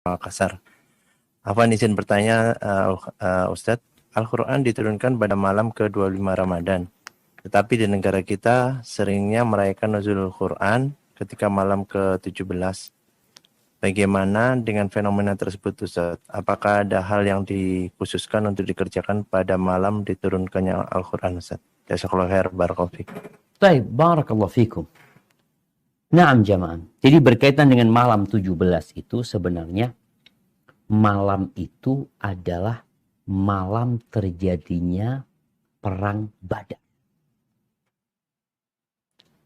Makassar. Afwan izin bertanya, Ustadz, Al-Quran diturunkan pada malam ke-25 Ramadan. Tetapi di negara kita seringnya merayakan nuzulul Quran ketika malam ke-17. Bagaimana dengan fenomena tersebut, Ustadz? Apakah ada hal yang dikhususkan untuk dikerjakan pada malam diturunkannya Al-Quran, Ustadz? Jazakallahu khair, barakallahu fiik. Baik, barakallahu fikum. Naam jamaah. Jadi berkaitan dengan malam 17 itu sebenarnya malam itu adalah malam terjadinya perang Badar.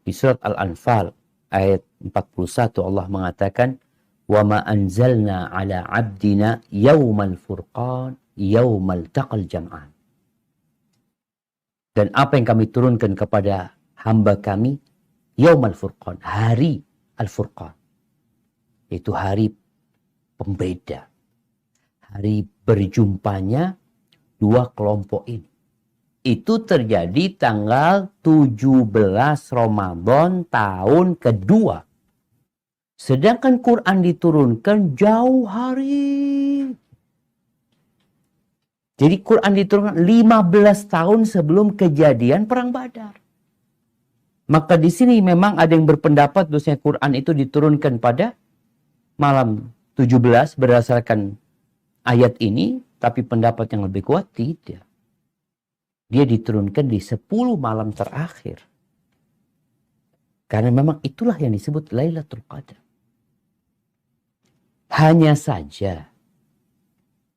Di surat Al-Anfal ayat 41 Allah mengatakan, "Wa ma anzalna 'ala 'abdina yaumal furqan yaumal taqal jam'an." Dan apa yang kami turunkan kepada hamba kami yaumal furqan, hari al-furqan, yaitu hari pembeda, hari berjumpanya dua kelompok ini. Itu terjadi tanggal 17 Ramadan tahun kedua. Sedangkan Quran diturunkan jauh hari. Jadi Quran diturunkan 15 tahun sebelum kejadian perang Badar. Maka di sini memang ada yang berpendapat bahwasanya Quran itu diturunkan pada malam 17 berdasarkan ayat ini, tapi pendapat yang lebih kuat tidak. Dia diturunkan di 10 malam terakhir. Karena memang itulah yang disebut Lailatul Qadar. Hanya saja,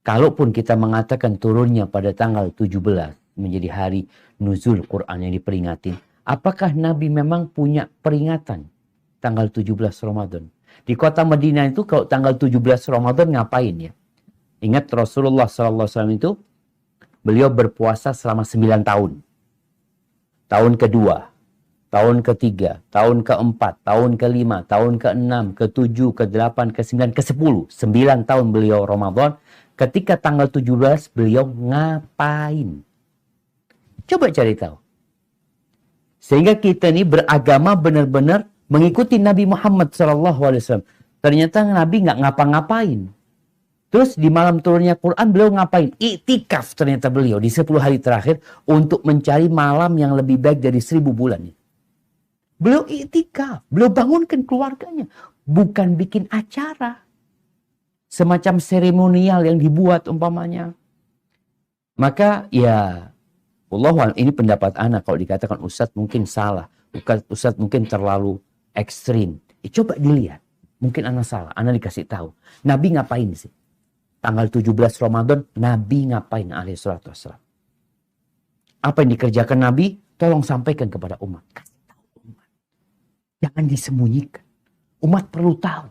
kalaupun kita mengatakan turunnya pada tanggal 17 menjadi hari nuzul Quran yang diperingati, apakah Nabi memang punya peringatan tanggal 17 Ramadan? Di kota Madinah itu kalau tanggal 17 Ramadan ngapain ya? Ingat Rasulullah SAW itu beliau berpuasa selama 9 tahun. Tahun kedua, tahun ketiga, tahun keempat, tahun kelima, tahun keenam, ketujuh, ke-8, ke-9, ke-10. 9 tahun beliau Ramadan. Ketika tanggal 17 beliau ngapain? Coba cari tahu. Sehingga kita ini beragama benar-benar mengikuti Nabi Muhammad SAW. Ternyata Nabi nggak ngapa-ngapain. Terus di malam turunnya Quran beliau ngapain? Iktikaf ternyata beliau di 10 hari terakhir untuk mencari malam yang lebih baik dari 1000 bulan. Beliau iktikaf. Beliau bangunkan keluarganya. Bukan bikin acara. Semacam seremonial yang dibuat umpamanya. Maka ya, Allah ini pendapat anak. Kalau dikatakan Ustadz mungkin salah. Ustadz mungkin terlalu ekstrim. Coba dilihat. Mungkin anak salah. Anak dikasih tahu. Nabi ngapain sih? Tanggal 17 Ramadan, Nabi ngapain alaihi salatu wassalam? Apa yang dikerjakan Nabi? Tolong sampaikan kepada umat. Kasih tahu umat. Jangan disembunyikan. Umat perlu tahu.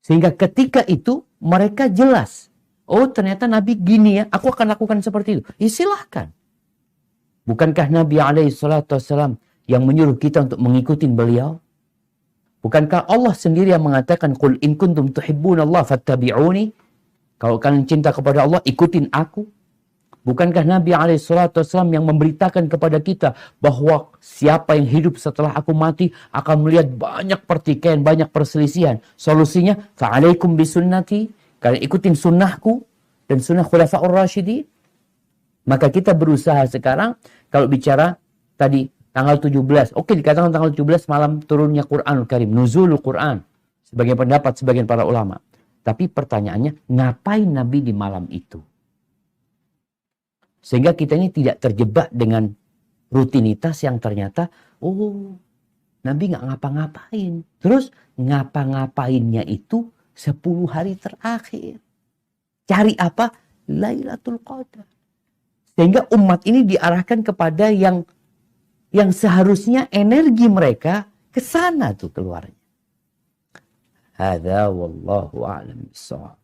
Sehingga ketika itu mereka jelas. Oh ternyata Nabi gini ya, aku akan lakukan seperti itu. Ya silahkan. Bukankah Nabi alaihi salatu wassalam yang menyuruh kita untuk mengikuti beliau? Bukankah Allah sendiri yang mengatakan qul in kuntum tuhibbunallaha fattabi'uni? Kalau kalian cinta kepada Allah, ikutin aku. Bukankah Nabi SAW yang memberitakan kepada kita bahwa siapa yang hidup setelah aku mati akan melihat banyak pertikaian, banyak perselisihan. Solusinya fa'alaikum bisunnati, kalian ikutin sunnahku dan sunnah khulafa'ur rasyidin. Maka kita berusaha sekarang kalau bicara tadi tanggal 17. Oke, dikatakan tanggal 17 malam turunnya Quranul Karim. Nuzulul Quran. Sebagian pendapat, sebagian para ulama. Tapi pertanyaannya, ngapain Nabi di malam itu? Sehingga kita ini tidak terjebak dengan rutinitas yang ternyata, oh, Nabi nggak ngapa-ngapain. Terus ngapa-ngapainnya itu 10 hari terakhir. Cari apa? Lailatul Qadar. Sehingga umat ini diarahkan kepada yang seharusnya energi mereka ke sana tuh keluarnya. Hadza wallahu a'lam bissawab.